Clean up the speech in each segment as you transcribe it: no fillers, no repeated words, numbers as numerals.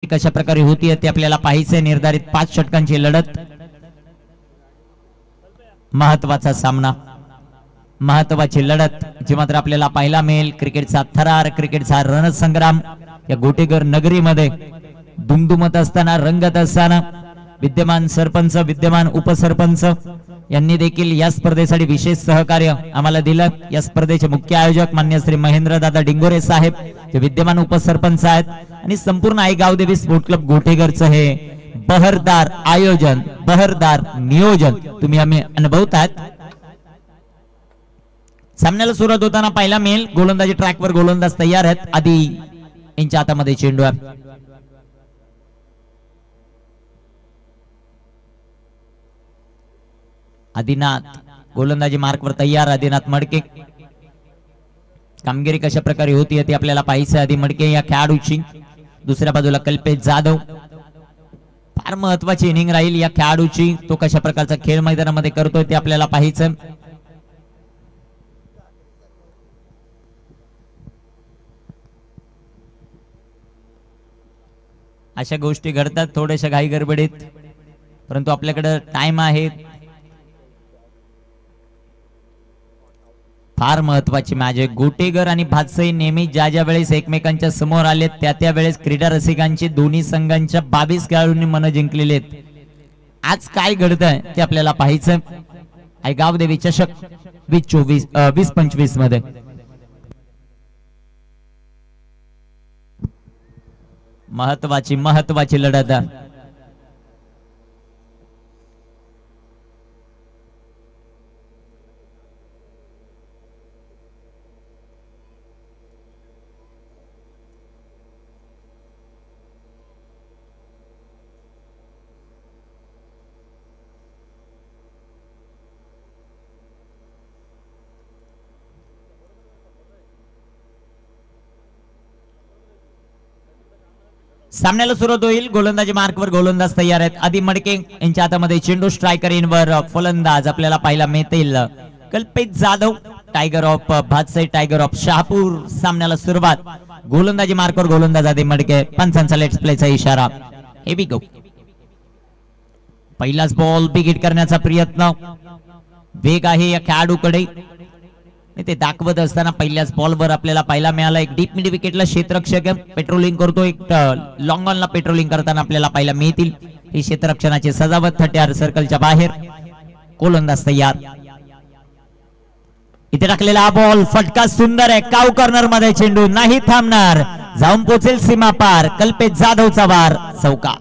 कशा प्रकारे होती ते आपल्याला पाहायचे। निर्धारित 5 षटकांची लढत, महत्वाचा सामना, महत्वाची लढत जी मात्र आपल्याला पाहायला मिळेल। क्रिकेटचा थरार, क्रिकेटचा रणसंग्राम या गोटेघर नगरीमध्ये दुमदुमत असताना, रंगत असताना विद्यमान सरपंच, विद्यमान उपसरपंच यांनी देखील या स्पर्धेसाठी विशेष सहकार्य आम्हाला दिलं। या स्पर्धेचे मुख्य आयोजक मान्य श्री महेंद्र दादा डिंगोरे साहेब, जे विद्यमान उपसरपंच आहेत, आणि संपूर्ण आई गावदेवी स्पोर्ट क्लब गोटेघरचं हे बहरदार आयोजन, बहरदार नियोजन तुम्ही आम्ही अनुभवतात। सामन्याला सुरुवात होताना पाहायला मिळेल गोलंदाजी ट्रॅकवर गोलंदाज तयार आहेत। आधी यांच्या हातामध्ये चेंडू आहे। आदिनाथ गोलंदाजी मार्कवर तयार। आदिनाथ मडके, कामगिरी कशा प्रकारे होती ती आपल्याला पाहायचं। आधी मडके या खेळाडूची, दुसऱ्या बाजूला कल्पेश जाधव, फार महत्वाची इनिंग राहील या खेळाडूची। तो कशा प्रकारचा खेळ मैदानामध्ये करतोय ते आपल्याला पाहायचं। अशा गोष्टी घडतात थोड्याशा घाई गडबडीत, परंतु आपल्याकडे टाइम आहे। फार महत्वाची मॅच आहे। गोटेघर आणि भातसई नेहमी ज्या ज्या वेळेस एकमेकांच्या समोर आले त्या वेळेस क्रीडा रसिकांची दोन्ही संघांच्या 22 खेळाडूंनी मन जिंकलेले आहेत। आज काय घडतंय ते आपल्याला पाहायचं। आई गावदेवी चषक 2024-2025 मध्ये महत्वाची लढत आहे। सामन्याला सुरुवात होईल। गोलंदाजी मार्कवर गोलंदाज तयार आहेत। आधी मडके यांच्या हातामध्ये चेंडू, स्ट्रायकर इनवर फलंदाज आपल्याला पाहायला मिळतील Kalpesh Jadhav, tiger of Bhatsai, tiger of Shahapur. सामन्याला सुरुवात, गोलंदाजी मार्कवर गोलंदाज आधी मडके, पंचांचा लेट्स प्लेचा इशारा। हे बी गो, पहिलाच बॉल बिग हिट करण्याचा प्रयत्न, वेग आहे या खेळाडूकडे, ते दाखवत असताना पहिल्याच बॉलवर आपल्याला पाहायला मिळाला एक डीप मिड विकेटला क्षेत्ररक्षक पेट्रोलिंग करतो। एक लॉंग ऑनला पेट्रोलिंग करताना आपल्याला पाहायला मिळतील ही क्षेत्ररक्षणाची सजावट। 30 सर्कलच्या बाहेर गोलंदाज तयार। इथे टाकलेला हा बॉल, फटका सुंदर आहे। काऊ कॉर्नर मध्ये चेंडू नाही थांबणार, जाऊन पोहोचेल सीमा पार। कल्पेश जाधवचा वार, चौका।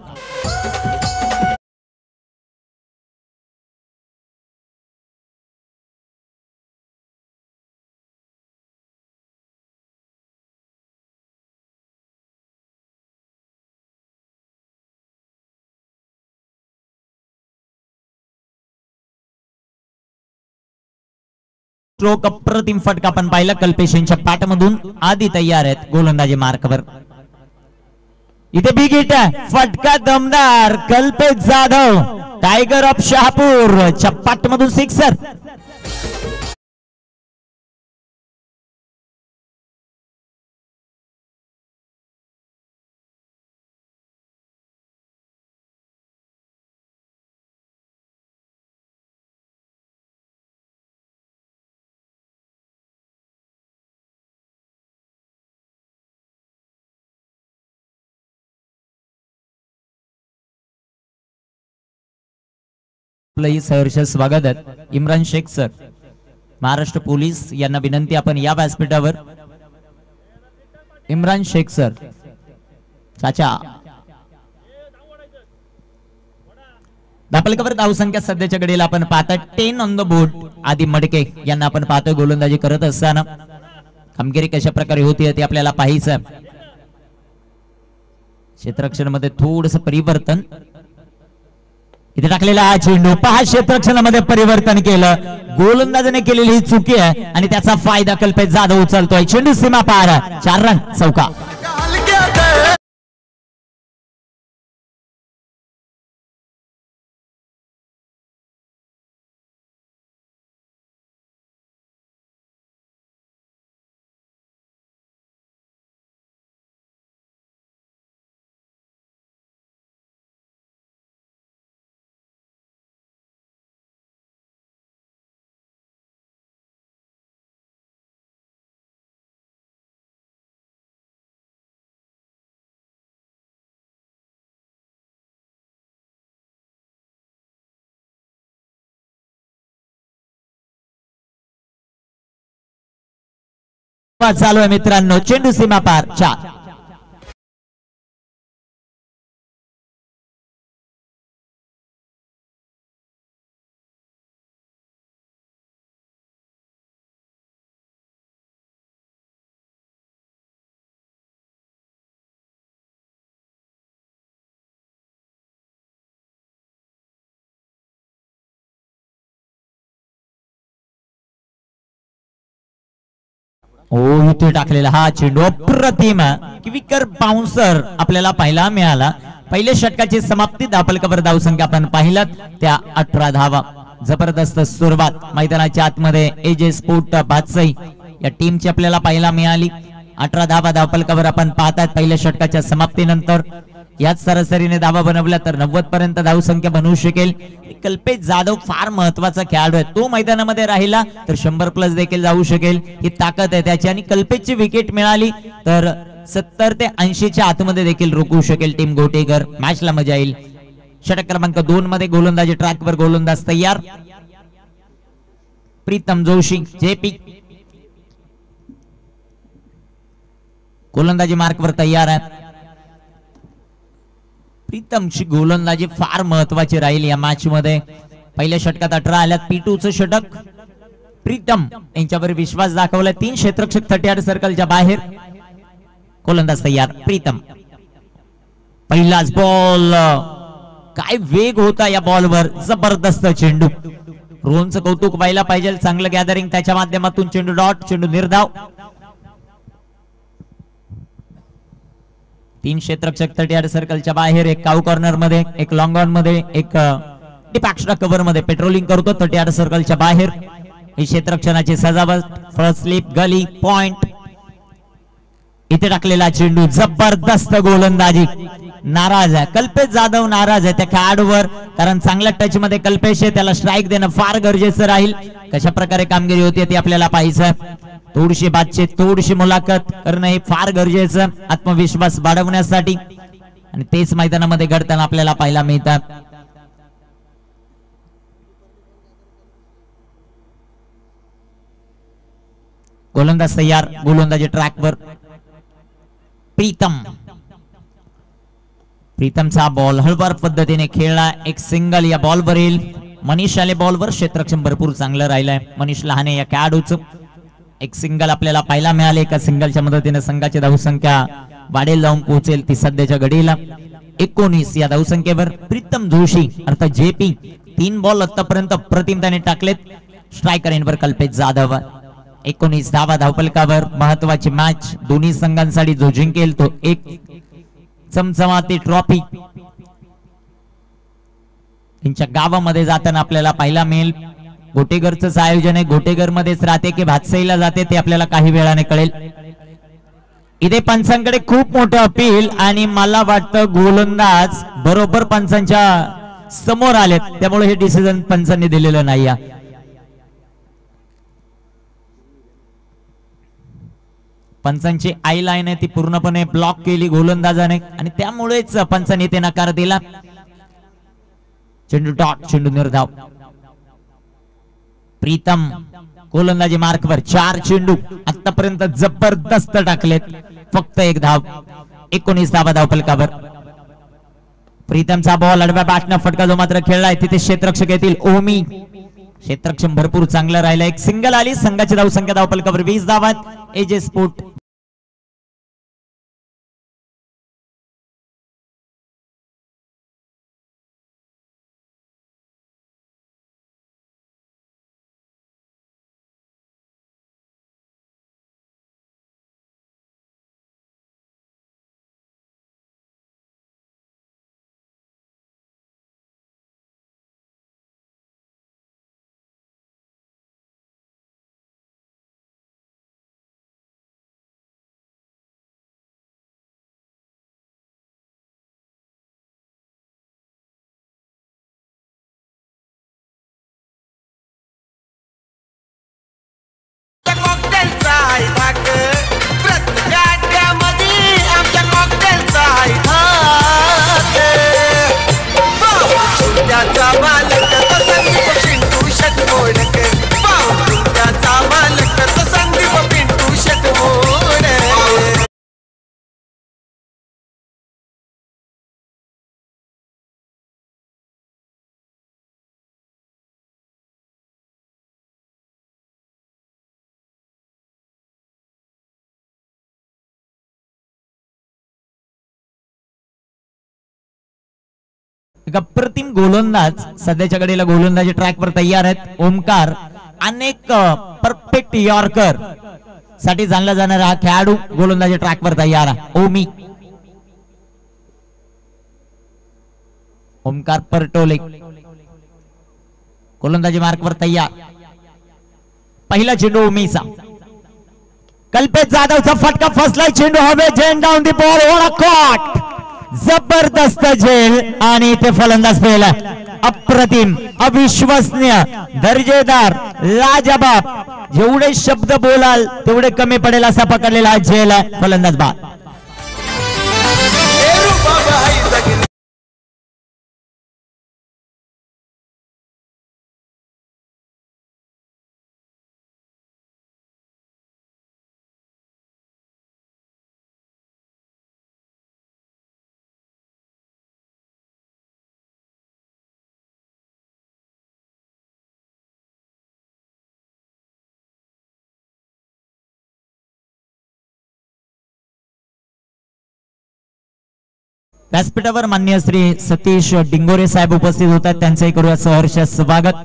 स्ट्रोक, अप्रतिम फटका आपण पाहिला कल्पेश यांच्या पाठमधून। आधी तयार आहेत गोलंदाजी मार्कवर। इथे बिग हिट आहे, फटका दमदार, कल्पेश जाधव, टायगर ऑफ शहापूर च्या पाठमधून सिक्सर। सहर्ष स्वागत आहे इम्रान शेख सर, महाराष्ट्र पोलीस यांना विनंती, आपण या व्यासपीठावर। इम्रान शेख सर, चाचा दापलकावर धावसंख्या सध्याच्या घडीला आपण पाहता 10 ऑन द बोर्ड। आधी मडके यांना आपण पाहतोय गोलंदाजी करत असताना, कामगिरी कशा प्रकारे होती ते आपल्याला पाहायचं। क्षेत्ररक्षण मध्ये थोडस परिवर्तन, इथे टाकलेला हा चेंडू पहा, क्षेत्ररक्षणामध्ये परिवर्तन केलं, गोलंदाजाने केलेली ही चुकी आहे आणि त्याचा फायदा कल्पेश जाधव उचलतोय। चेंडू सीमा पार, 4 रन, चौका। चालू आहे मित्रांनो, चेंडू सीमा पार 4. ओ इथे टाकलेला हा चेंडू अप्रतिम क्विकर बाउन्सर आपल्याला पाहायला मिळाला. पहिल्या षटकाची समाप्ती, धावफलकावर धावसंख्या आपण पाहिलात त्या 18 धावा. जबरदस्त सुरुवात मैदानाच्या आतमध्ये एजे स्पोर्ट भातसई या टीमची आपल्याला पाहायला मिळाली. 18 धावा धावफलकावर आपण पाहतात. पहिल्या षटकाच्या समाप्तीनंतर याच सरासरीने धावा बनवल्या तर 90 पर्यंत धावसंख्या बनवू शकेल. कल्पेश जाधव फार महत्वाचा खेळाडू आहे. तो मैदानामध्ये राहिला तर 100+ देखील जाऊ शकेल, ही ताकद आहे त्याची. आणि कल्पेशची विकेट मिळाली तर 70 ते 80च्या आतमध्ये देखील रोखू शकेल टीम गोटेकर. मॅचला मजा येईल. षटक क्रमांक 2 मध्ये गोलंदाजी ट्रॅकवर गोलंदाज तयार. प्रीतम जोशी जेपी गोलंदाजी मार्कवर तयार आहे. प्रीतमची गोलंदाजी फार महत्वाची राहील या मॅच मध्ये. पहिल्या षटकात 18 आल्यात. P2चं षटक. प्रीतम यांच्यावर विश्वास दाखवला. 3 क्षेत्ररक्षक 38 सर्कलच्या बाहेर. गोलंदाज तयार प्रीतम. पहिलाच बॉल. काय वेग होता या बॉलवर. जबरदस्त चेंडू. रोहनचं कौतुक व्हायला पाहिजे. चांगलं गॅदरिंग त्याच्या माध्यमातून. चेंडू डॉट. चेंडू निर्धाव. 3 क्षेत्ररक्षक 38 सर्कलच्या बाहेर. एक काऊ कॉर्नर मध्ये, एक लॉंग ऑन मध्ये, एक डीप एक्स्ट्रा कव्हर मध्ये पेट्रोलिंग करतो 38 सर्कलच्या बाहेर. ही क्षेत्ररक्षणाची सजावट. फर्स्ट स्लिप, गली, पॉइंट. इथे टाकलेला चेंडू. जबरदस्त गोलंदाजी. नाराज आहे कल्पेश जाधव, नाराज आहे त्या खेळाडूवर, कारण चांगल्या टच मध्ये कल्पेश आहे. त्याला स्ट्राईक देणं फार गरजेचं राहील. कशा प्रकारे कामगिरी होती ती आपल्याला पाहायचं. थोडीशी बातचीत, थोडीशी मुलाखत करणं हे फार गरजेचं आत्मविश्वास वाढवण्यासाठी, आणि तेच मैदानामध्ये घडताना आपल्याला पाहायला मिळतात. गोलंदाज तयार. गोलंदाजी ट्रॅकवर. प्रीतमचा बॉल हळवार पद्धतीने खेळला. एक सिंगल या बॉलवर येईल. मनीष आले बॉलवर. क्षेत्ररक्षण भरपूर चांगलं राहिलंय मनीष लहाने या खेळाडूचं. एक सिंगल आपल्याला पाहायला मिळाले. एका सिंगलच्या मदतीने संघाची धावसंख्या वाढेल, जाऊन पोहोचेल ती सध्याच्या घडीला 19 या धावसंख्येवर. प्रीतम जोशी अर्थात जेपी 3 बॉल आतापर्यंत अप्रतिम त्याने टाकलेत. स्ट्रायकर एंडवर कल्पेश जाधव. 19 धावा धावफलकावर. महत्वाची मॅच दोन्ही संघांसाठी. जो जिंकेल तो एक चमचमाती ट्रॉफी त्यांच्या गावामध्ये जाताना आपल्याला पाहायला मिळेल. गोटेघरच आयोजन आहे. गोटेघर मध्येच राहते की भातसईला जाते ते आपल्याला काही वेळाने कळेल. इथे पंचांकडे खूप मोठं अपील, आणि मला वाटतं गोलंदाज बरोबर पंचांच्या समोर आलेत, त्यामुळे हे डिसिजन पंचांनी दिलेलं नाही. पंचांची आय लाईन आहे ती पूर्णपणे ब्लॉक केली गोलंदाजाने, आणि त्यामुळेच पंचांनी ते नकार दिला. चेंडू डॉट. चेंडू निर्धाव. प्रीतम गोलंदाजी मार्कवर. 4 चेंडू आतापर्यंत जबरदस्त टाकलेत. फक्त 1 धाव. 19 धावा धावफलकावर. प्रीतमचा बॉल आडव्या बॅटनं फटका जो मात्र खेळलाय तिथे क्षेत्ररक्षक येतील. ओमी. क्षेत्ररक्षण भरपूर चांगलं राहिलं. एक सिंगल आली. संघाची धावसंख्या धावफलकावर 20 धावात. एजे स्पोर्ट एक अप्रतिम गोलंदाज सध्याच्या घडीला गोलंदाजी ट्रॅकवर तयार आहेत. ओमकार अनेक परफेक्ट यॉर्कर साठी जाणला जाणारा हा खेळाडू गोलंदाजी ट्रॅकवर तयार आहे. ओमी ओमकार परटोले गोलंदाजी मार्कवर तयार. पहिला चेंडू ओमीचा. कल्पेश जाधवचा फटका फसलाय. चेंडू हवे झेंड down the ball. Ovala cot. जबरदस्त झेल आणि ते फलंदाज फेल. अप्रतिम अविश्वसनीय दर्जेदार लाजबाब. जेवढे शब्द बोलाल तेवढे कमी पडेल असा पकडलेला झेल आहे. फलंदाज बाद. व्यासपीठावर मान्य श्री सतीश डिंगोरे साहेब उपस्थित होतात. त्यांचंही करूया सहर्ष स्वागत.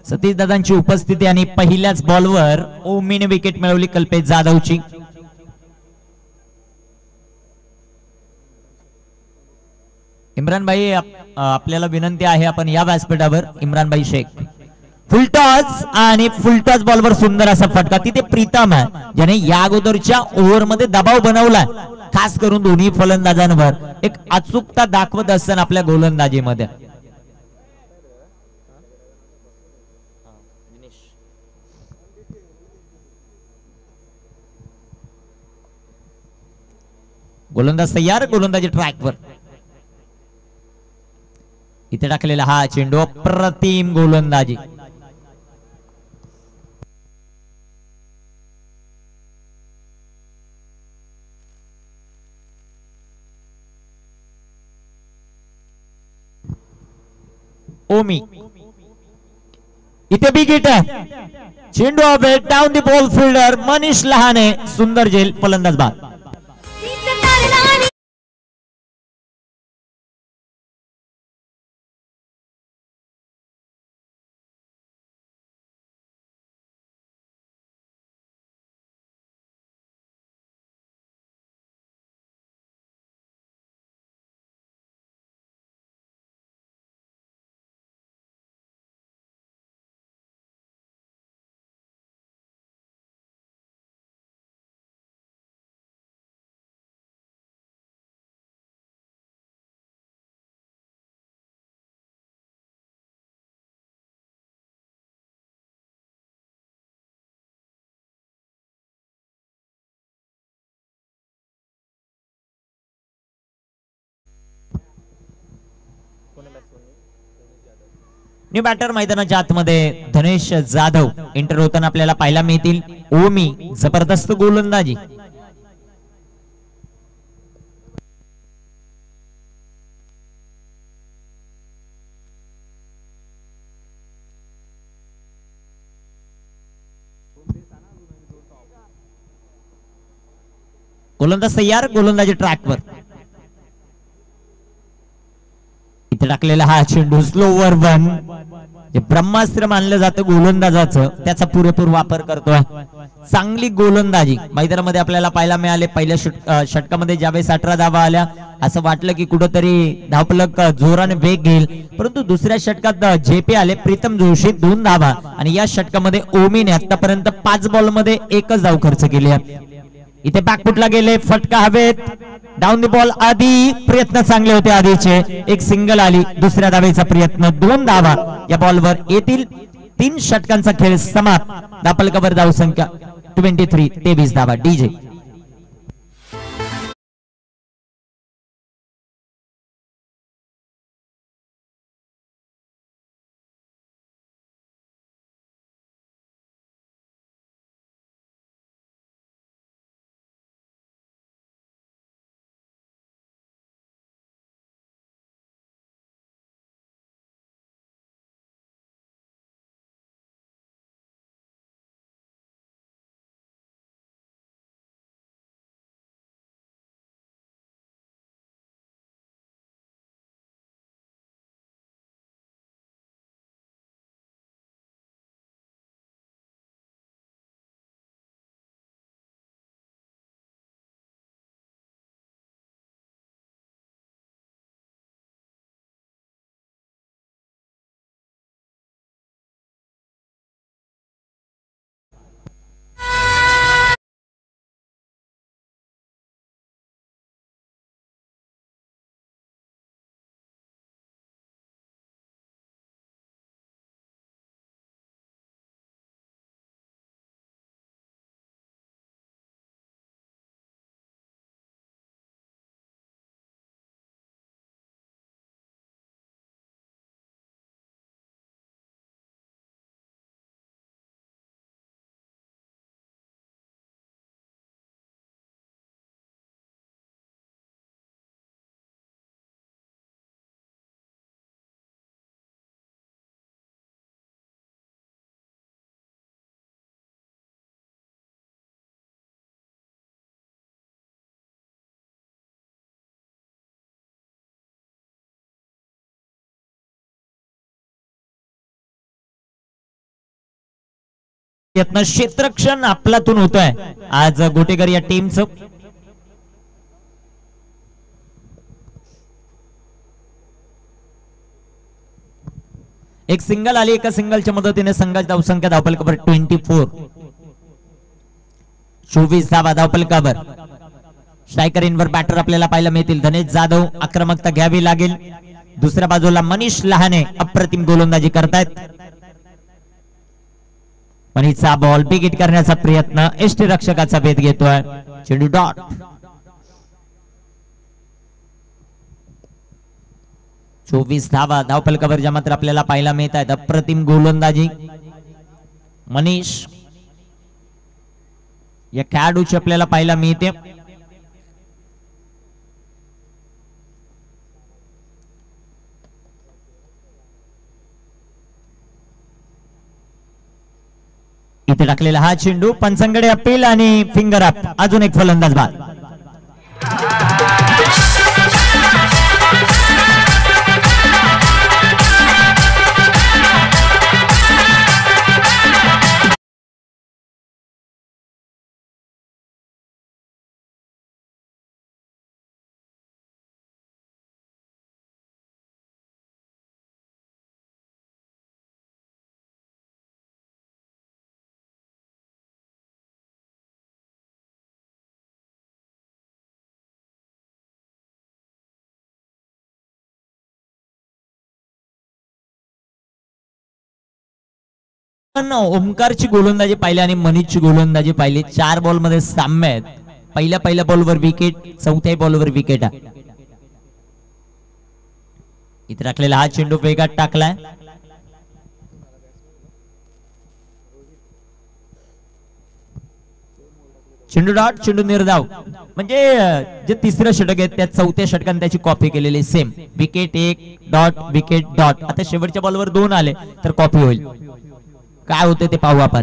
सतीश दादांची उपस्थिती आणि पहिल्याच बॉलवर ओमीने विकेट मिळवली कल्पेश जाधवची. इम्रान भाई आपल्याला विनंती आहे आपण या व्यासपीठावर. इम्रान भाई शेख. फुलटॉस आणि फुलटॉस बॉलवर सुंदर असा फटका. तिथे प्रीतम आहे ज्याने या अगोदरच्या ओव्हर मध्ये दबाव बनवलाय. खास करून दोन्ही फलंदाजांवर एक अचूकता दाखवत असताना आपल्या गोलंदाजीमध्ये. गोलंदाज तयार. गोलंदाजी ट्रॅकवर. इथे टाकलेला हा चेंडू. अप्रतिम गोलंदाजी. ओमी इथे बिग हिट आहे. चेंडू हवे down the ball. Fielder Manish Lahane. सुंदर झेल. फलंदाज बाद. न्यू बॅटर मैदानाच्या आतमध्ये धनेश जाधव एंटर होताना आपल्याला पाहायला मिळतील. ओमी जबरदस्त गोलंदाजी. गोलंदाज तयार. गोलंदाजी ट्रॅकवर. इथे टाकलेला हा चेंडू. Slower one. जे ब्रह्मास्त्र मानलं जातं गोलंदाजाचं त्याचा पुरेपूर वापर करतोय. चांगली गोलंदाजी मैदानामध्ये आपल्याला पाहायला मिळाले. पहिल्या षटकामध्ये ज्यावेळेस 18 धावा आल्या असं वाटलं की कुठंतरी धावफलक जोराने वेग घेईल. परंतु दुसऱ्या षटकात जेपी आले. प्रीतम जोशी 2 धावा आणि या षटकामध्ये ओमीने आतापर्यंत 5 बॉल मध्ये 1च धाव खर्च केली आहे. इथे बॅकफुटला गेले. फटका हवेत. Down the ball. आधी प्रयत्न चांगले होते आधीचे. एक सिंगल आली. दुसऱ्या धावेचा प्रयत्न. 2 धावा या बॉलवर येतील. 3 षटकांचा खेळ समाप्त. धावफलकावर धावसंख्या 23 धावा. डीजे यत्न क्षेत्रक्षण आपलातून होतोय आज गोटेकर या टीमचं. एक सिंगल आली, एका सिंगलच्या मदतीने संघाची धावसंख्या धावफलकावर 24. 24 धावा धावफलकावर. स्ट्रायकर इनवर बॅटर आपल्याला पाहायला मिळतील. धनेश जाधव आक्रमकता घ्यावी लागेल. दुसऱ्या बाजूला मनीष लहाने अप्रतिम गोलंदाजी करतायत. मनीषचा बॉल बिगिट करण्याचा प्रयत्न, एष्टी रक्षकाचा भेद घेतोय. चेंडू डॉट. चोवीस धावा धावफलकावर ज्या मात्र आपल्याला पाहायला मिळत आहेत. अप्रतिम गोलंदाजी मनीष या खेळाडूची आपल्याला पाहायला मिळते. इथे टाकलेला हा चेंडू, पंचांकडे अपील आणि फिंगर अप. अजून एक फलंदाज बाद. ओमकारची गोलंदाजी पाहिली आणि मनीषची गोलंदाजी पाहिली. 4 बॉल मध्ये साम्य आहेत. पहिल्या बॉलवर विकेट, चौथ्या बॉलवर विकेट आहे. इथे टाकलेला हा चेंडू वेगात टाकलाय. चेंडू डॉट. चेंडू निर्धाव. म्हणजे जे तिसरं षटक आहे त्या चौथ्या षटकाने त्याची कॉपी केलेली same. Wicket 1 dot, wicket dot. आता शेवटच्या बॉलवर 2 आले तर कॉपी होईल. काय होते ते पाहू आपण.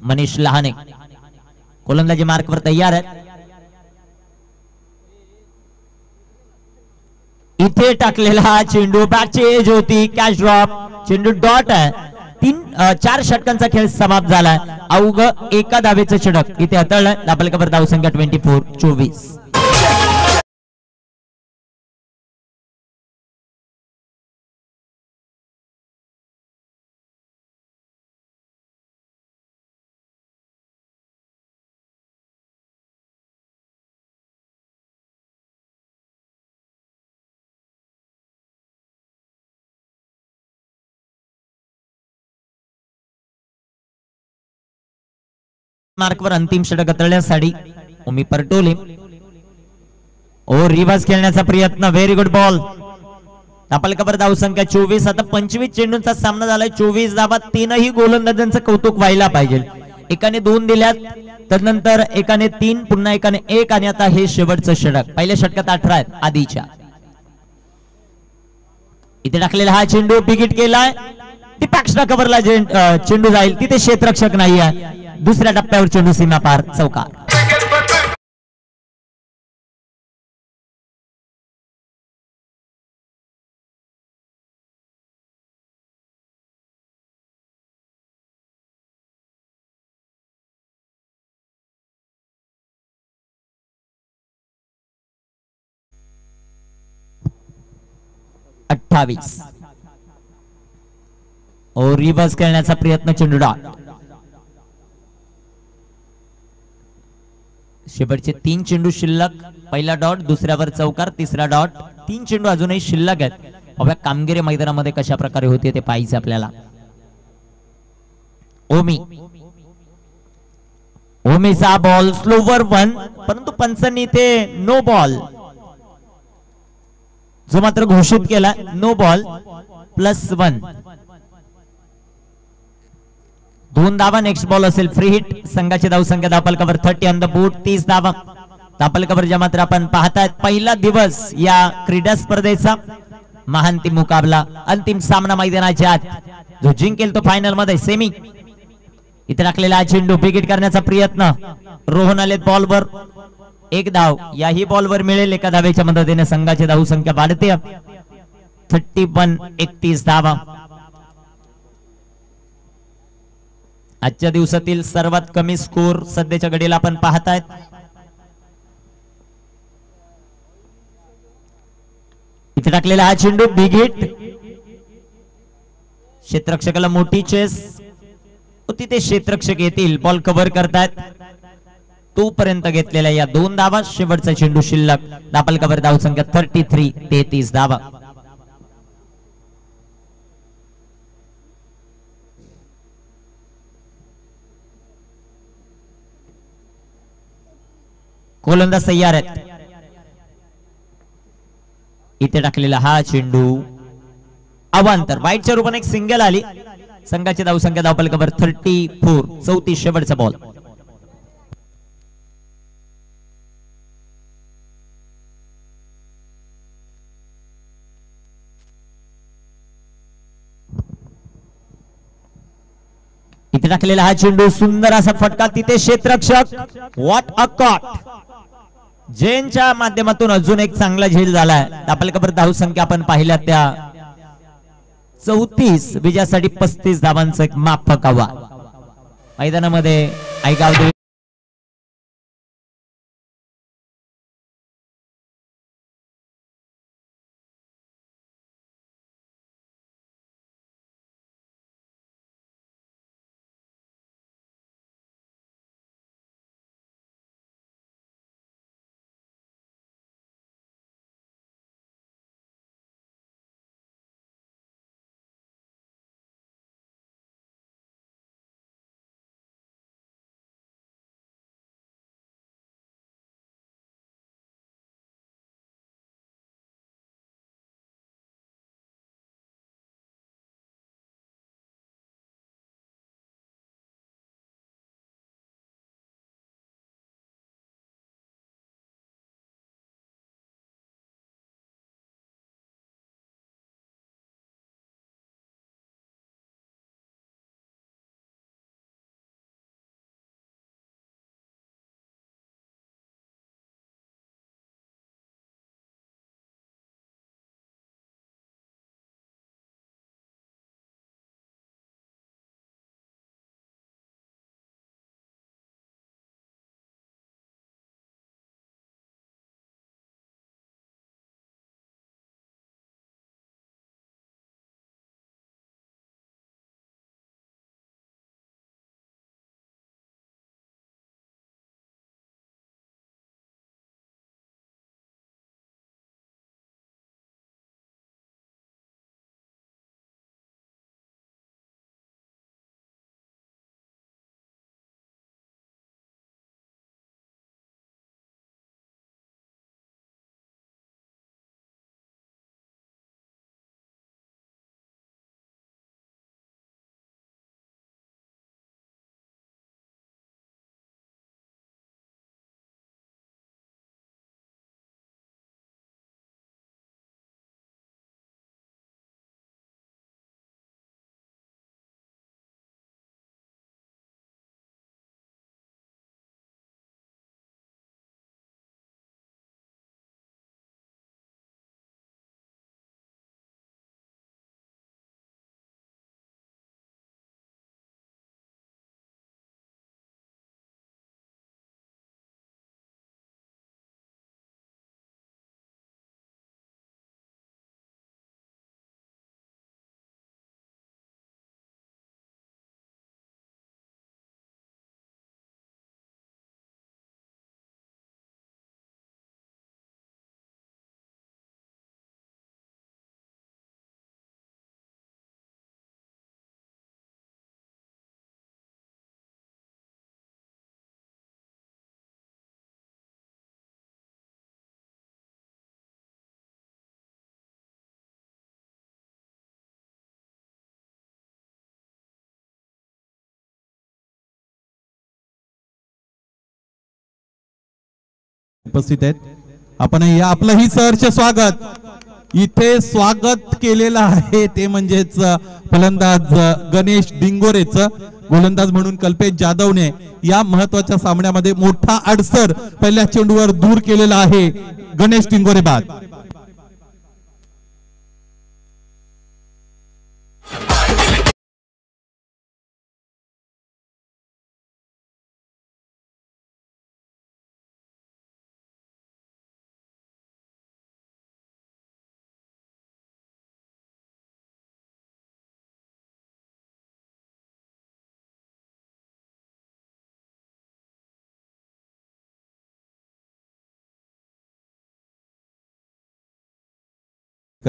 मनीष लहाने गोलंदाजी मार्कवर तयार आहेत. इथे टाकलेला हा चेंडू बॅटची एज होती. Catch drop. चेंडू डॉट आहे. 4 षटकांचा खेळ समाप्त झालाय. अवघ एका धावेचं षटक इथे हाताळलंय. धावफलकावर धावसंख्या 24. मार्कवर अंतिम षटक हाताळण्यासाठी ओमी परटोले. रिव्हर्स खेळण्याचा प्रयत्न. Very good ball. धावफलकावर धावसंख्या 24. आता 25 चेंडूंचा सामना झालाय. 24 धावा. 3ही गोलंदाजांचं कौतुक व्हायला पाहिजे. एकाने 2 दिल्यात, त्यानंतर एकाने 3, पुन्हा एकाने 1 आणि आता हे शेवटचं षटक. पहिल्या षटकात 18 आहेत आधीच्या. इथे टाकलेला हा चेंडू बिगिट केलाय. ती पॅक्सना कव्हरला चेंडू जाईल. तिथे क्षेत्ररक्षक नाही आहे. दुसऱ्या टप्प्यावर चेंडू सीमा पार. चौकार. रिव्हर्स खेळण्याचा प्रयत्न. चेंडू डॉट. शेवटचे 3 चेंडू शिल्लक. पहिला डॉट, दुसऱ्यावर चौकार, तिसरा डॉट. 3 चेंडू अजूनही शिल्लक आहेत. अवघ्या कामगिरी मैदानामध्ये कशा प्रकारे होते ते पाहायचं आपल्याला. ओमीचा बॉल स्लोवर 1, परंतु पंचांनी ते नो बॉल जो मात्र घोषित केला. No ball +1. 2 धावा. नेक्स्ट बॉल असेल फ्री हिट. संघाची धावसंख्या धावफलकावर 30 ऑन द बोर्ड. 30 धावा धावफलकावर ज्या मात्र आपण पाहतायत. पहिला दिवस या क्रीडा स्पर्धेचा. महांतिम मुकाबला, अंतिम सामना मैदानाच्या आत. जो जिंकेल तो फायनल मध्ये सेमी. इथे टाकलेला चेंडू बिगिट करण्याचा प्रयत्न. रोहन आले बॉलवर. 1 धाव. याही बॉलवर मिळेल. एका धावेच्या मदतीने संघाची धावसंख्या वाढते. 31. 31 धावा. आजच्या दिवसातील सर्वात कमी स्कोर सध्याच्या घडीला आपण पाहतायत. इथे टाकलेला हा चेंडू बिग हिट. क्षेत्ररक्षकाला मोठी चेस होती, ते क्षेत्ररक्षक येतील, बॉल कव्हर करतात. तोपर्यंत घेतलेल्या या 2 धावा. शेवटचा चेंडू शिल्लक. दापल कव्हर धाव संख्या 33 धावा. गोलंदाज तयार आहेत. इथे टाकलेला हा चेंडू अवांतर वाईटच्या रूपाने एक सिंगल आली. संघाची धाव संख्या धावपल कव्हर 34. 34 शेवटचा बॉल. इथे टाकलेला हा चेंडू सुंदर असा फटका. तिथे क्षेत्ररक्षक. What a cot. जैनच्या माध्यमातून अजून एक चांगला झेल झालाय. दापल कव्हर धाव संख्या आपण पाहिल्या त्या 34. विजयासाठी 35 धावांचं एक माफक आव्हान. मैदानामध्ये आयगाव उपस्थित आहेत. आपण या आपलंही सहर्ष स्वागत इथे स्वागत केलेलं आहे ते म्हणजेच फलंदाज गणेश डिंगोरेचं. गोलंदाज म्हणून कल्पेश जाधवने या महत्वाच्या सामन्यामध्ये मोठा अडसर पहिल्या चेंडूवर दूर केलेला आहे. गणेश डिंगोरे बाद.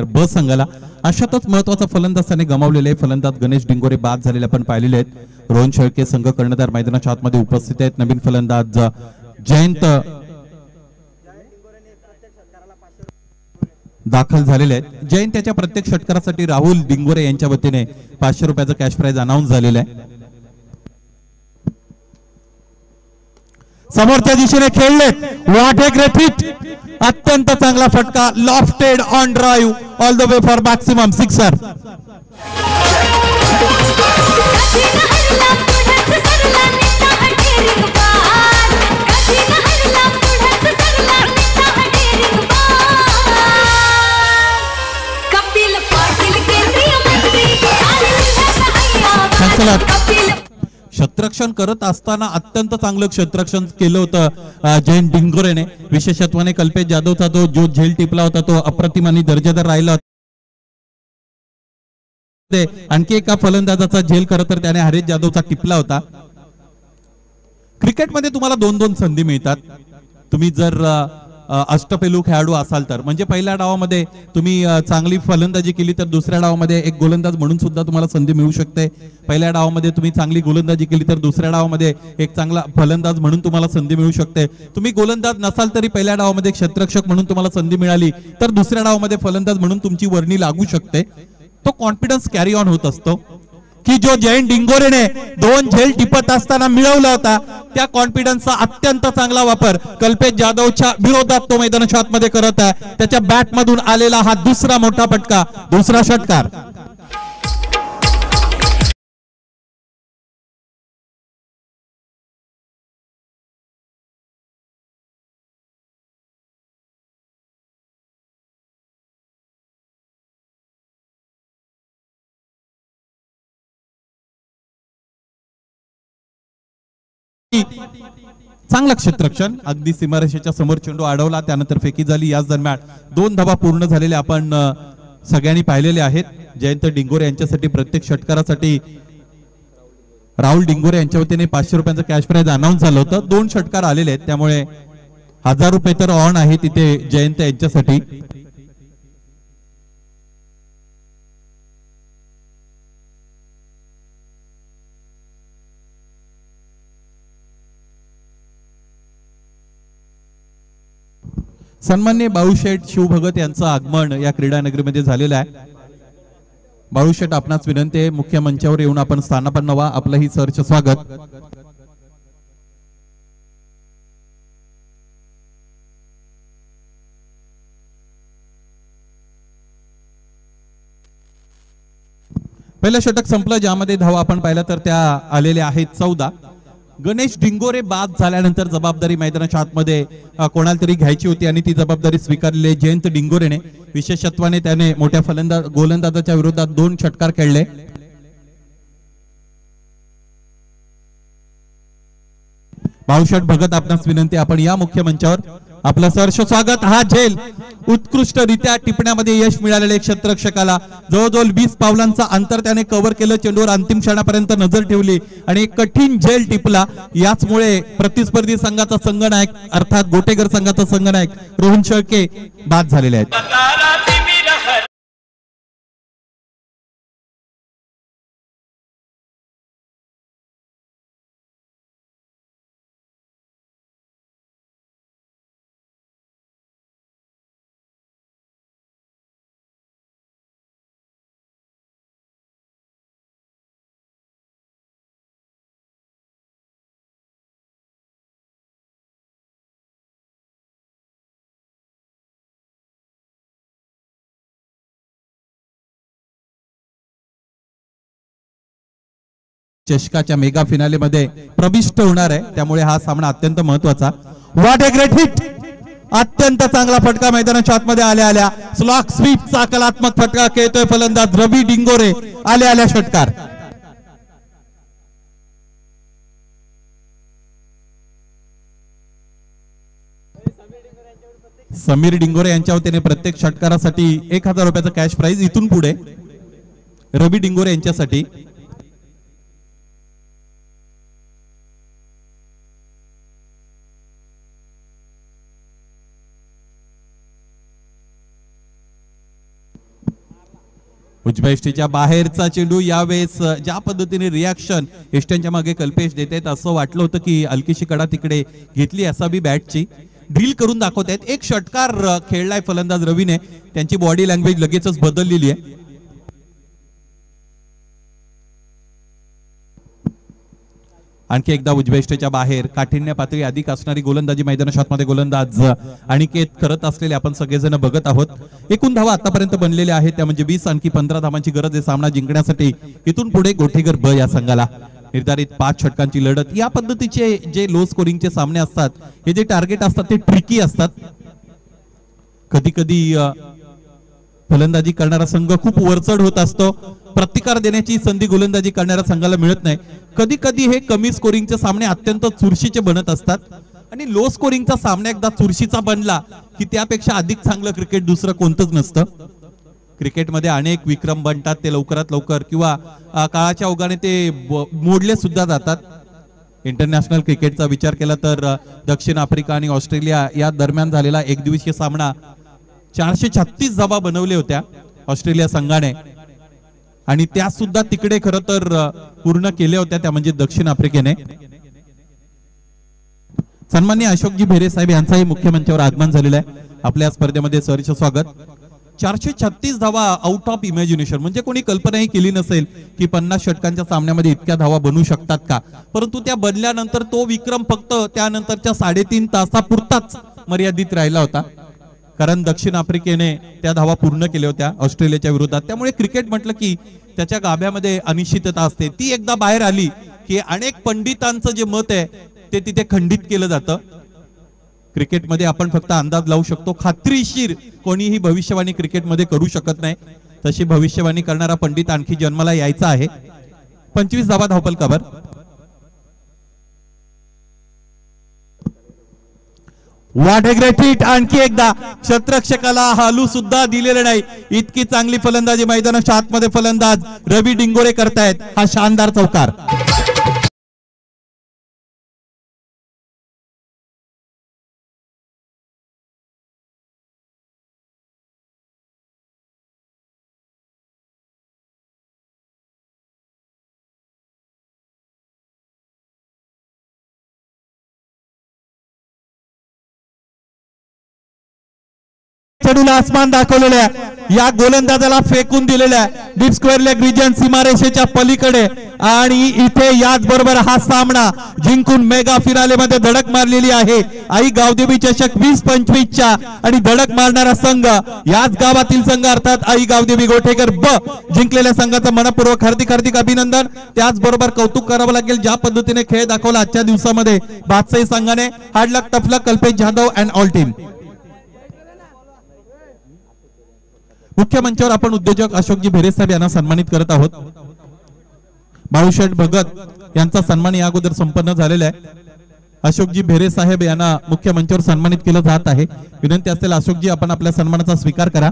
ब संघाला. अशातच महत्वाचा फलंदाज त्याने गमावलेले फलंदाज गणेश डिंगोरे बाद झालेले आपण पाहिलेले आहेत. रोहन शेळके संघ कर्णधार मैदानाच्या आतमध्ये उपस्थित आहेत. नवीन फलंदाज जयंत दाखल झालेले आहेत. जयंत त्याच्या प्रत्येक षटकारासाठी राहुल डिंगोरे यांच्या वतीने 500 रुपयाचं कॅश प्राइज अनाऊन्स झालेलं आहे. समोरच्या दिशेने खेळलेत. What a great hit. अत्यंत चांगला फटका. Lofted on drive all the way for maximum sixer. क्षेत्ररक्षण करत असताना अत्यंत चांगलं क्षेत्ररक्षण केलं होतं जयंत डिंगोरेने. विशेषत्वाने कल्पेश जाधवचा तो जो झेल टिपला होता तो अप्रतिम आणि दर्जेदार राहिला. आणखी एका फलंदाजाचा झेल खरं तर त्याने हरीश जाधवचा टिपला होता. क्रिकेटमध्ये तुम्हाला 2-2 संधी मिळतात. तुम्ही जर अष्टपैलू खेळाडू असाल तर, म्हणजे पहिल्या डावामध्ये तुम्ही चांगली फलंदाजी केली तर दुसऱ्या डावामध्ये एक गोलंदाज म्हणून सुद्धा तुम्हाला संधी मिळू शकते. पहिल्या डावामध्ये तुम्ही चांगली गोलंदाजी केली तर दुसऱ्या डावामध्ये एक चांगला फलंदाज म्हणून तुम्हाला संधी मिळू शकते. तुम्ही गोलंदाज नसाल तरी पहिल्या डावामध्ये क्षेत्ररक्षक म्हणून तुम्हाला संधी मिळाली तर दुसऱ्या डावामध्ये फलंदाज म्हणून तुमची वर्णी लागू शकते. तो कॉन्फिडन्स कॅरी ऑन होत असतो की जो जयंत डिंगोरेने 2 झेल टिपत असताना मिळवला होता. त्या कॉन्फिडन्सचा अत्यंत चांगला वापर कल्पेश जाधवच्या विरोधात तो मैदानाच्या आतमध्ये करत आहे. त्याच्या बॅट मधून आलेला हा दुसरा मोठा फटका, दुसरा षटकार. चांगलं क्षेत्ररक्षण. अगदी सीमारेषेच्या समोर चेंडू अडवला, त्यानंतर फेकी झाली. याच दरम्यान 2 धावा पूर्ण झालेल्या आपण सगळ्यांनी पाहिलेले आहेत. जयंत डिंगोरे यांच्यासाठी प्रत्येक षटकारासाठी राहुल डिंगोरे यांच्या वतीने 500 रुपयांचं कॅश प्राइज अनाऊन्स झालं होतं. 2 षटकार आलेले आहेत त्यामुळे 1000 रुपये तर ऑन आहे तिथे जयंत यांच्यासाठी. सन्माननीय बाळूशेठ शिवभगत यांचं आगमन या क्रीडा नगरीमध्ये झालेलं आहे. बाळूशेठ आपणास विनंती आहे मुख्य मंचावर येऊन आपण स्थानापन्न व्हा. आपलंही सहर्ष स्वागत. पहिलं षटक संपलं ज्यामध्ये धावा आपण पाहिलं तर त्या आलेल्या आहेत 14. गणेश डिंगोरे बाद झाल्यानंतर जबाबदारी मैदानाच्या आतमध्ये कोणाला तरी घ्यायची होती आणि ती जबाबदारी स्वीकारली जयंत डिंगोरेने. विशेषत्वाने त्याने मोठ्या गोलंदाजाच्या विरोधात 2 षटकार खेळले. बाळूशेठ भगत आपणास विनंती आपण या मुख्य मंचावर. आपलं सहर्ष स्वागत. हा झेल उत्कृष्टरित्या टिपण्यामध्ये यश मिळालेले क्षेत्ररक्षकाला. जवळजवळ 20 पावलांचा अंतर त्याने कव्हर केलं. चेंडूवर अंतिम क्षणापर्यंत नजर ठेवली आणि एक कठीण झेल टिपला. याचमुळे प्रतिस्पर्धी संघाचा संघनायक अर्थात गोटेगर संघाचा संघनायक रोहन शेळके बाद झालेले आहेत. चषकाच्या मेगा फिनाले मध्ये प्रविष्ट होणार आहे त्यामुळे हा सामना अत्यंत महत्वाचा. What a great hit. अत्यंत चांगला फटका मैदानाच्या आतमध्ये आल्या स्लॉक स्वीपचा कलात्मक फटका खेळतोय फलंदाज रवी डिंगोरे. आल्या षटकार. समीर डिंगोरे यांच्या वतीने प्रत्येक षटकारासाठी 1000 रुपयाचं कॅश प्राइज इथून पुढे रवी डिंगोरे यांच्यासाठी. उजव्या यष्टीच्या बाहेरचा चेंडू, यावेळेस ज्या पद्धतीने रिॲक्शन यष्ट्यांच्या मागे कल्पेश देत आहेत असं वाटलं होतं की हलकीशी कडा तिकडे घेतली असावी बॅटची, ड्रिल करून दाखवत आहेत. एक षटकार खेळलाय फलंदाज रवीने, त्यांची बॉडी लँग्वेज लगेचच बदललेली आहे. आणखी एकदा उजव्या यष्टीच्या बाहेर काठिण्य पातळी अधिक असणारी गोलंदाजी मैदानाच्या आतमध्ये गोलंदाज अनिकेत करत असलेले आपण सगळेजण बघत आहोत. एकूण धावा आतापर्यंत बनलेल्या आहेत त्या म्हणजे 20, आणखी 15 धावांची गरज आहे सामना जिंकण्यासाठी. इथून पुढे गोठेकर ब या संघाला निर्धारित 5 षटकांची लढत. या पद्धतीचे जे लो स्कोरिंगचे सामने असतात, हे जे टार्गेट असतात ते ट्रिकी असतात. कधी कधी फलंदाजी करणारा संघ खूप वरचढ होत असतो, प्रतिकार देण्याची संधी गोलंदाजी करणाऱ्या संघाला मिळत नाही. कधी कधी हे कमी स्कोरिंगचे सामने अत्यंत चुरशीचे बनत असतात आणि लो स्कोरिंगचा सामना एकदा चुरशीचा बनला की त्यापेक्षा अधिक चांगलं क्रिकेट दुसरं कोणतंच नसतं. क्रिकेटमध्ये अनेक विक्रम बनतात, ते लवकरात लवकर किंवा काळाच्या ओघाने ते मोडले सुद्धा जातात. इंटरनॅशनल क्रिकेटचा विचार केला तर दक्षिण आफ्रिका आणि ऑस्ट्रेलिया या दरम्यान झालेला एक दिवसीय सामना 436 धावा बनवल्या होत्या ऑस्ट्रेलिया संघाने आणि त्या सुद्धा तिकडे खरं तर पूर्ण केल्या होत्या, त्या म्हणजे दक्षिण आफ्रिकेने. सन्माननीय अशोकजी भेरे साहेब यांचाही मुख्य मंचावर आगमन झालेलं आहे. आपल्या स्पर्धेमध्ये सहर्ष स्वागत. 436 धावा आउट ऑफ इमॅजिनेशन, म्हणजे कोणी कल्पनाही केली नसेल की 50 षटकांच्या सामन्यामध्ये इतक्या धावा बनू शकतात का. परंतु त्या बनल्यानंतर तो विक्रम फक्त त्यानंतरच्या 3.5 तासापुरताच मर्यादित राहिला होता, कारण दक्षिण आफ्रिकेने त्या धावा पूर्ण केल्या होत्या ऑस्ट्रेलियाच्या विरोधात. त्यामुळे क्रिकेट म्हटलं की त्याच्या गाभ्यामध्ये अनिश्चितता असते. ती एकदा बाहेर आली की अनेक पंडितांचं जे मत आहे ते तिथे खंडित केलं जातं. क्रिकेटमध्ये आपण फक्त अंदाज लावू शकतो, खात्रीशीर कोणीही भविष्यवाणी क्रिकेटमध्ये करू शकत नाही. तशी भविष्यवाणी करणारा पंडित आणखी जन्माला यायचा आहे. 25 धावा धावफलकावर. What a great hit. आणखी एकदा क्षेत्ररक्षकाला हालू सुद्धा दिलेलं नाही, इतकी चांगली फलंदाजी मैदानाच्या आतमध्ये फलंदाज रवी डिंगोरे करतायत. हा शानदार चौकार. चढूला आसमान दाखवलेल्या या गोलंदाजाला फेकून दिलेल्या डीप स्क्वेअर लेग रिजन सीमारेषेच्या पलीकडे आणि इथे याचबरोबर हा सामना जिंकून मेगा फिनाले मध्ये धडक मारलेली आहे. आई गावदेवी चषक 20-25च्या आणि धडक मारणारा संघ याच गावातील संघ अर्थात आई गावदेवी गोठेकर ब. जिंकलेल्या संघाचं मनपूर्वक हार्दिक हार्दिक अभिनंदन. त्याचबरोबर कौतुक करावं लागेल ज्या पद्धतीने खेळ दाखवला आजच्या दिवसामध्ये बादशाही संघाने. Hard luck tough luck Kalpesh Jadhav and all team. मुख्य मंचावर आपण उद्योजक अशोकजी भेरे साहेब यांना सन्मानित करत आहोत. बाळूशेठ भगत यांचा सन्मान या अगोदर संपन्न झालेला आहे. अशोकजी भेरे साहेब यांना मुख्य मंचावर सन्मानित केलं जात आहे. विनंती असेल अशोकजी आपण आपल्या सन्मानाचा स्वीकार करा.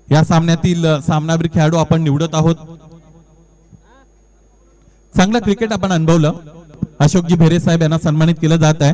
या सामन्यातील सामनावीर खेळाडू आपण निवडत आहोत. चांगलं क्रिकेट आपण अनुभवलं. अशोकजी भेरे साहेब यांना सन्मानित केलं जात आहे.